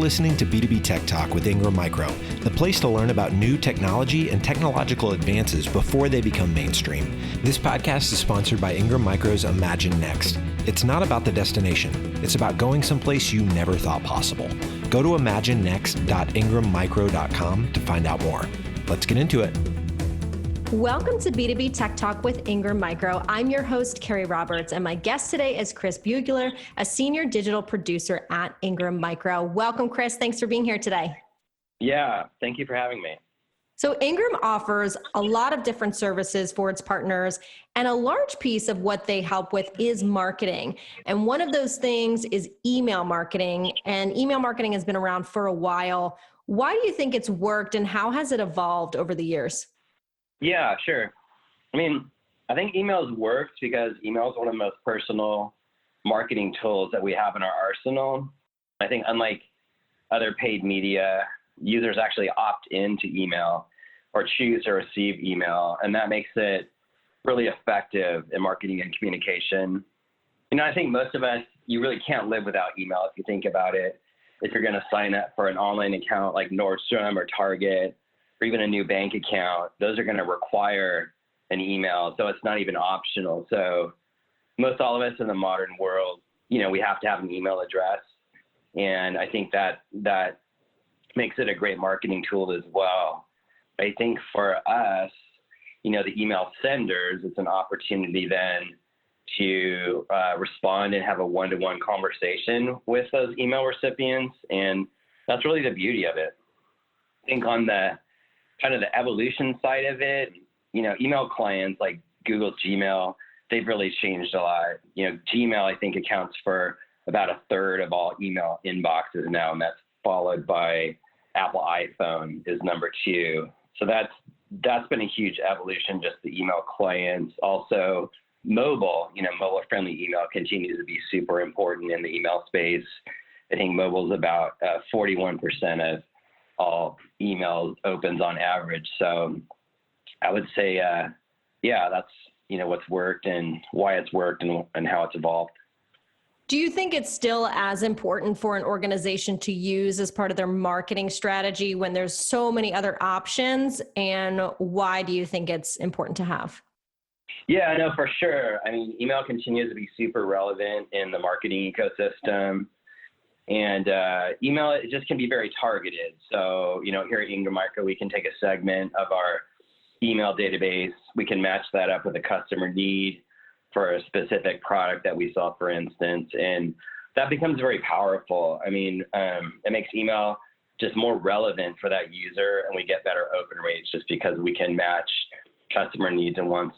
listening to B2B Tech Talk with Ingram Micro, the place to learn about new technology and technological advances before they become mainstream. This podcast is sponsored by Ingram Micro's Imagine Next. It's not about the destination. It's about going someplace you never thought possible. Go to imaginenext.ingrammicro.com to find out more. Let's get into it. Welcome to B2B Tech Talk with Ingram Micro. I'm your host, Carrie Roberts, and my guest today is Chris Bugler, a senior digital producer at Ingram Micro. Welcome, Chris. Thanks for being here today. Yeah, thank you for having me. So Ingram offers a lot of different services for its partners, and a large piece of what they help with is marketing. And one of those things is email marketing, and email marketing has been around for a while. Why do you think it's worked, and how has it evolved over the years? Yeah, sure. I mean, I think emails works because email is one of the most personal marketing tools that we have in our arsenal. I think unlike other paid media, users actually opt into email or choose to receive email, and that makes it really effective in marketing and communication. You know, I think most of us, you really can't live without email if you think about it. If you're going to sign up for an online account like Nordstrom or Target, or even a new bank account, those are going to require an email. So it's not even optional. So most all of us in the modern world, you know, we have to have an email address. And I think that makes it a great marketing tool as well. I think for us, you know, the email senders, it's an opportunity then to respond and have a one-to-one conversation with those email recipients. And that's really the beauty of it. I think on the kind of the evolution side of it, you know, email clients like Google's Gmail, they've really changed a lot. You know, Gmail, I think, accounts for about a third of all email inboxes now, and that's followed by Apple iPhone is number 2. So that's been a huge evolution, just the email clients. Also, mobile, you know, mobile-friendly email continues to be super important in the email space. I think mobile is about 41% of all emails opens on average. So I would say, yeah, that's, you know, what's worked and why it's worked and how it's evolved. Do you think it's still as important for an organization to use as part of their marketing strategy when there's so many other options? And why do you think it's important to have? Yeah, no, for sure. I mean, email continues to be super relevant in the marketing ecosystem. And email, it just can be very targeted. So, you know, here at Ingram Micro, we can take a segment of our email database. We can match that up with a customer need for a specific product that we sell, for instance. And that becomes very powerful. I mean, it makes email just more relevant for that user, and we get better open rates just because we can match customer needs and wants,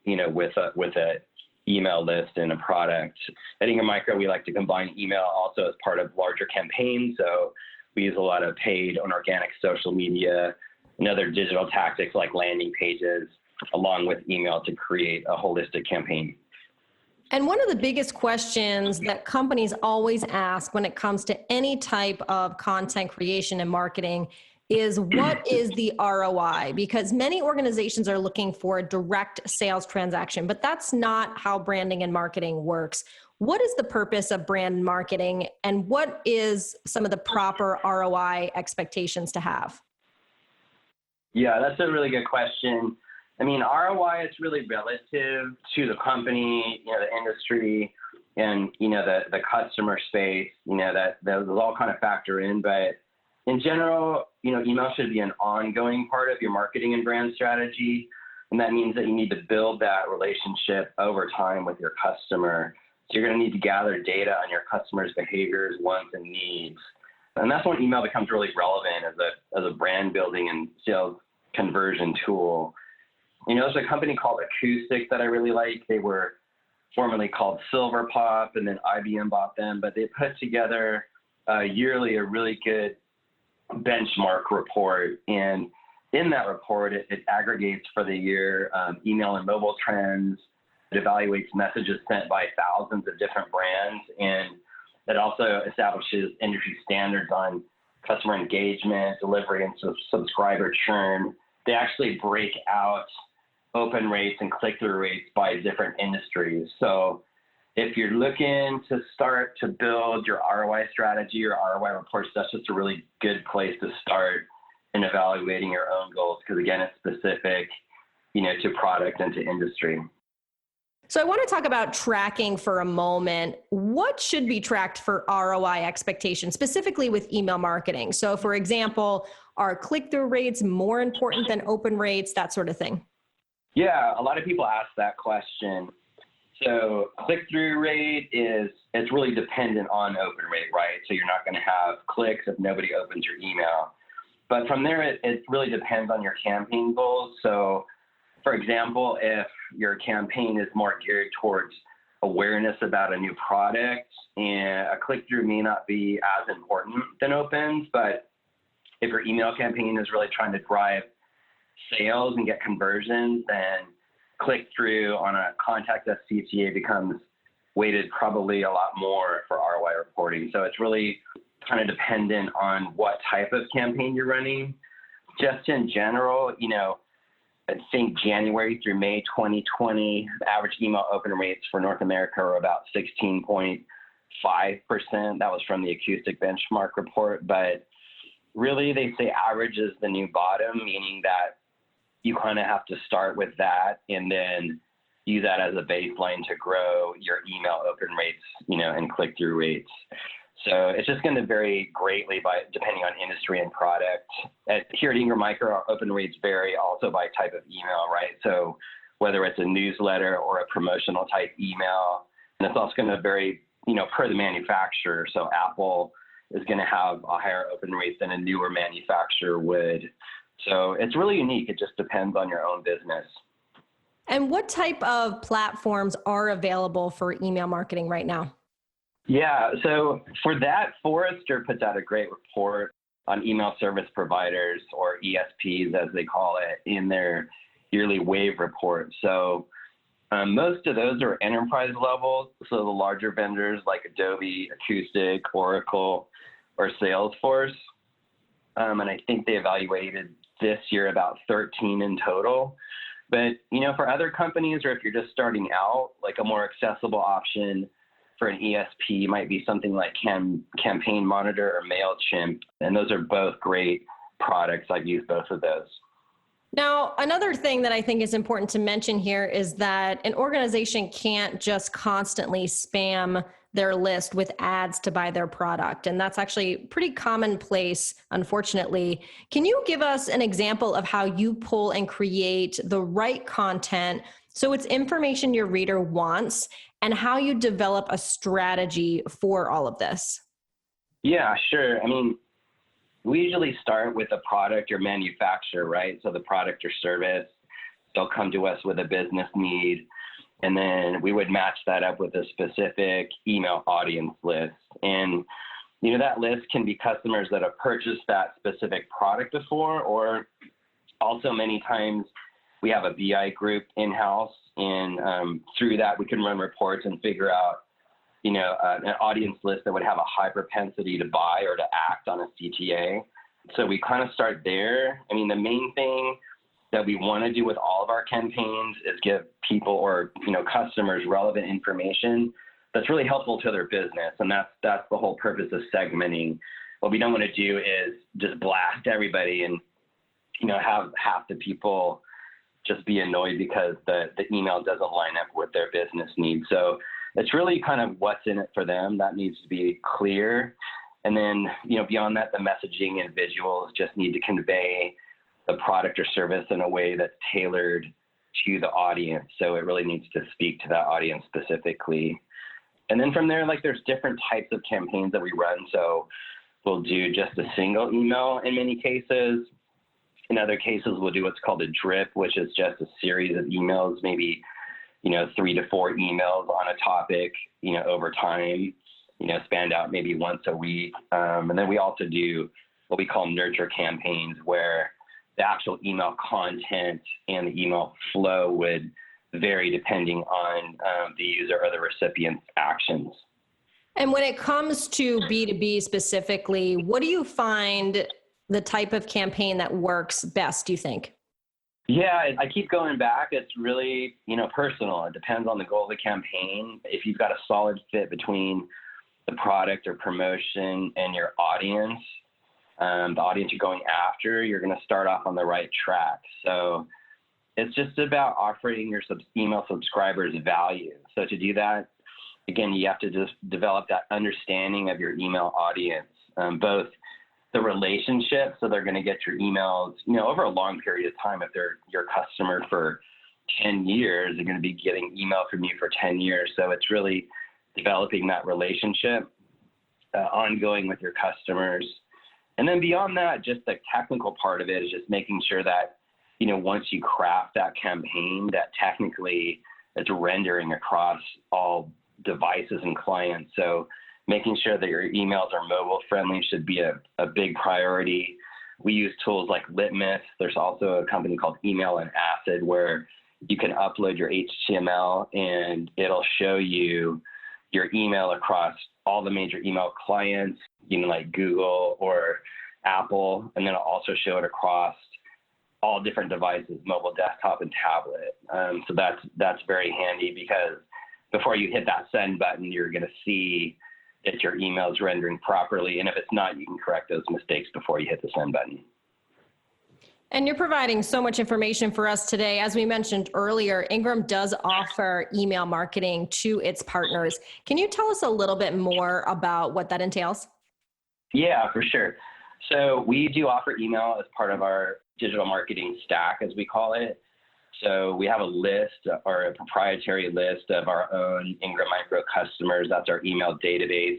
you know, with a email list and a product. At Ingram Micro, we like to combine email also as part of larger campaigns. So we use a lot of paid and organic social media and other digital tactics like landing pages, along with email to create a holistic campaign. And one of the biggest questions that companies always ask when it comes to any type of content creation and marketing is, what is the ROI? Because many organizations are looking for a direct sales transaction, but that's not how branding and marketing works. What is the purpose of brand marketing, and what is some of the proper ROI expectations to have? Yeah, that's a really good question. I mean, ROI is really relative to the company, you know, the industry, and, you know, the customer space, you know, that those all kind of factor in. But in general, you know, email should be an ongoing part of your marketing and brand strategy. And that means that you need to build that relationship over time with your customer. So you're going to need to gather data on your customers' behaviors, wants, and needs. And that's when email becomes really relevant as a brand building and sales conversion tool. You know, there's a company called Acoustic that I really like. They were formerly called Silverpop, and then IBM bought them, but they put together yearly a really good benchmark report. And in that report, it aggregates for the year email and mobile trends. It evaluates messages sent by thousands of different brands. And it also establishes industry standards on customer engagement, delivery, and subscriber churn. They actually break out open rates and click-through rates by different industries. So if you're looking to start to build your ROI strategy or ROI reports, that's just a really good place to start in evaluating your own goals. Because again, it's specific, to product and to industry. So I want to talk about tracking for a moment. What should be tracked for ROI expectations, specifically with email marketing? So for example, are click-through rates more important than open rates, that sort of thing? Yeah, a lot of people ask that question. So click-through rate it's really dependent on open rate, right? So you're not going to have clicks if nobody opens your email. But from there, it really depends on your campaign goals. So for example, if your campaign is more geared towards awareness about a new product, and a click-through may not be as important than opens, but if your email campaign is really trying to drive sales and get conversions, then click-through on a contact us CTA becomes weighted probably a lot more for ROI reporting. So it's really kind of dependent on what type of campaign you're running. Just in general, I think January through May 2020, the average email open rates for North America are about 16.5%. That was from the Acoustic Benchmark report. But really, they say average is the new bottom, meaning that you kind of have to start with that and then use that as a baseline to grow your email open rates, and click-through rates. So it's just going to vary greatly depending on industry and product. Here at Ingram Micro, our open rates vary also by type of email, right? So whether it's a newsletter or a promotional type email, and it's also going to vary, per the manufacturer. So Apple is going to have a higher open rate than a newer manufacturer would. So it's really unique. It just depends on your own business. And what type of platforms are available for email marketing right now? Yeah, so for that, Forrester puts out a great report on email service providers, or ESPs as they call it, in their yearly wave report. So most of those are enterprise level. So the larger vendors like Adobe, Acoustic, Oracle, or Salesforce. And I think they evaluated this year about 13 in total. But, for other companies, or if you're just starting out, like a more accessible option for an ESP might be something like Campaign Monitor or MailChimp. And those are both great products. I've used both of those. Now, another thing that I think is important to mention here is that an organization can't just constantly spam their list with ads to buy their product. And that's actually pretty commonplace, unfortunately. Can you give us an example of how you pull and create the right content so it's information your reader wants, and how you develop a strategy for all of this? Yeah, sure. We usually start with a product or manufacturer, right? So the product or service, they'll come to us with a business need, and then we would match that up with a specific email audience list. And, that list can be customers that have purchased that specific product before, or also many times we have a BI group in-house, and through that we can run reports and figure out, an audience list that would have a high propensity to buy or to act on a CTA. So we kind of start there. The main thing that we want to do with all of our campaigns is give people or, customers relevant information that's really helpful to their business. And that's the whole purpose of segmenting. What we don't want to do is just blast everybody and, have half the people just be annoyed because the email doesn't line up with their business needs. So it's really kind of what's in it for them that needs to be clear. And then, beyond that, the messaging and visuals just need to convey the product or service in a way that's tailored to the audience. So it really needs to speak to that audience specifically. And then from there, there's different types of campaigns that we run. So we'll do just a single email in many cases. In other cases, we'll do what's called a drip, which is just a series of emails, maybe 3 to 4 emails on a topic, over time, spanned out maybe once a week. And then we also do what we call nurture campaigns, where the actual email content and the email flow would vary depending on the user or the recipient's actions. And when it comes to B2B specifically, what do you find the type of campaign that works best, do you think? Yeah, I keep going back. It's really, personal. It depends on the goal of the campaign. If you've got a solid fit between the product or promotion and your audience, the audience you're going after, you're going to start off on the right track. So it's just about offering your email subscribers value. So to do that, again, you have to just develop that understanding of your email audience, both the relationship, so they're going to get your emails, over a long period of time. If they're your customer for 10 years, they're going to be getting email from you for 10 years. So it's really developing that relationship, ongoing with your customers. And then beyond that, just the technical part of it is just making sure that, once you craft that campaign, that technically it's rendering across all devices and clients. So making sure that your emails are mobile friendly should be a big priority. We use tools like Litmus. There's also a company called Email and Acid where you can upload your HTML and it'll show you your email across all the major email clients, like Google or Apple, and then it'll also show it across all different devices, mobile, desktop, and tablet. So that's very handy because before you hit that send button, you're going to see that your email is rendering properly. And if it's not, you can correct those mistakes before you hit the send button. And you're providing so much information for us today. As we mentioned earlier, Ingram does offer email marketing to its partners. Can you tell us a little bit more about what that entails? Yeah, for sure. So we do offer email as part of our digital marketing stack, as we call it. So we have a list or a proprietary list of our own Ingram Micro customers. That's our email database.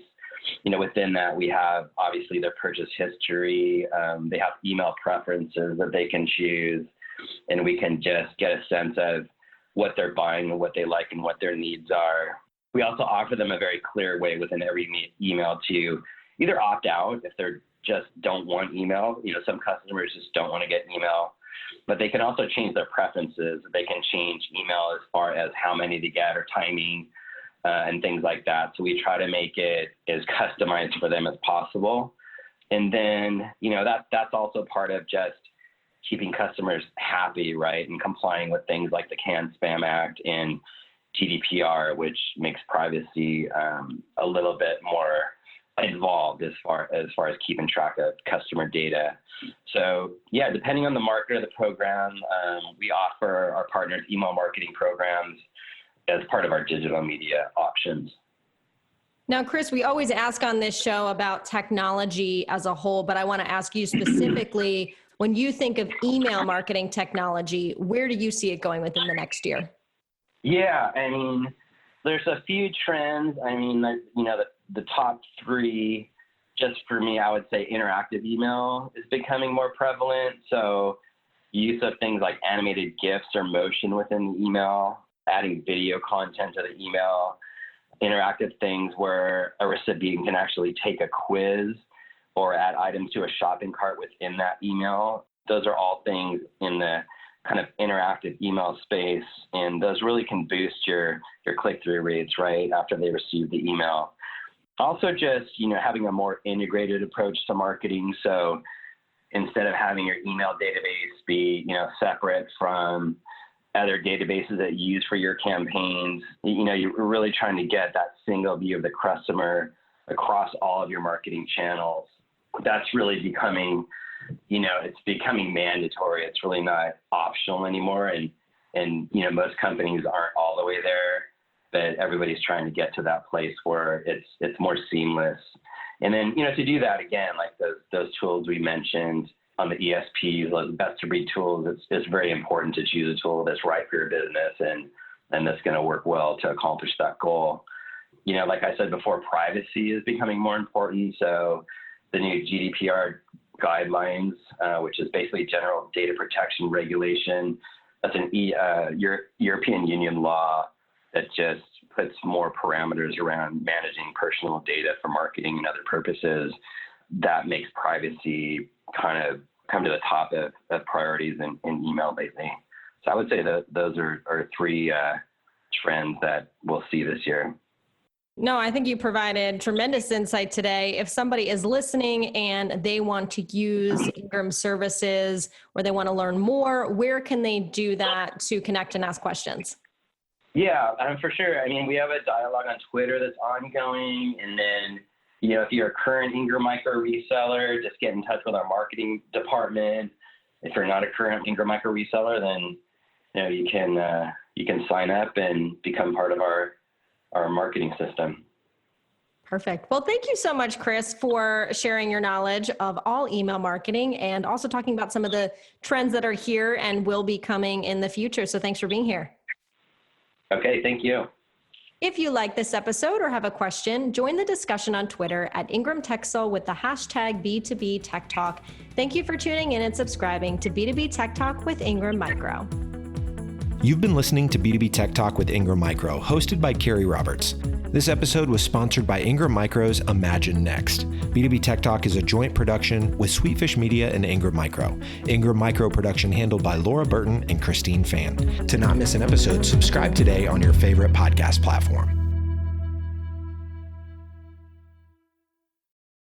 Within that, we have obviously their purchase history. They have email preferences that they can choose, and we can just get a sense of what they're buying and what they like and what their needs are. We also offer them a very clear way within every email to either opt out if they're just don't want email. Some customers just don't want to get email, but they can also change their preferences. They can change email as far as how many they get or timing and things like that. So we try to make it as customized for them as possible. And then, that's also part of just keeping customers happy, right? And complying with things like the CAN-SPAM Act and GDPR, which makes privacy a little bit more involved as far as keeping track of customer data. So yeah, depending on the market or the program, we offer our partners email marketing programs as part of our digital media options. Now, Chris, we always ask on this show about technology as a whole, but I want to ask you specifically, when you think of email marketing technology, where do you see it going within the next year? Yeah, there's a few trends. The top three, just for me, I would say interactive email is becoming more prevalent. So use of things like animated GIFs or motion within the email, adding video content to the email, interactive things where a recipient can actually take a quiz or add items to a shopping cart within that email. Those are all things in the kind of interactive email space, and those really can boost your click-through rates right after they receive the email. Also just, having a more integrated approach to marketing. So instead of having your email database be, separate from other databases that you use for your campaigns, you're really trying to get that single view of the customer across all of your marketing channels. That's really becoming, it's becoming mandatory. It's really not optional anymore. And most companies aren't all the way there, but everybody's trying to get to that place where it's more seamless. And then, to do that, again, like those tools we mentioned on the ESPs, like best-of-breed tools, it's very important to choose a tool that's right for your business and that's going to work well to accomplish that goal. Like I said before, privacy is becoming more important. So the new GDPR guidelines, which is basically general data protection regulation, that's an European Union law that just puts more parameters around managing personal data for marketing and other purposes. That makes privacy kind of come to the top of priorities in email lately. So I would say that those are three trends that we'll see this year. No, I think you provided tremendous insight today. If somebody is listening and they want to use Ingram services or they want to learn more, where can they do that to connect and ask questions? Yeah, for sure. I mean, we have a dialogue on Twitter that's ongoing. And then, if you're a current Ingram Micro reseller, just get in touch with our marketing department. If you're not a current Ingram Micro reseller, then, you can sign up and become part of our marketing system. Perfect. Well, thank you so much, Chris, for sharing your knowledge of all email marketing and also talking about some of the trends that are here and will be coming in the future. So thanks for being here. Okay, thank you. If you like this episode or have a question, join the discussion on Twitter at Ingram TechSol with the hashtag B2B Tech Talk. Thank you for tuning in and subscribing to B2B Tech Talk with Ingram Micro. You've been listening to B2B Tech Talk with Ingram Micro, hosted by Carrie Roberts. This episode was sponsored by Ingram Micro's Imagine Next. B2B Tech Talk is a joint production with Sweetfish Media and Ingram Micro. Ingram Micro production handled by Laura Burton and Christine Fan. To not miss an episode, subscribe today on your favorite podcast platform.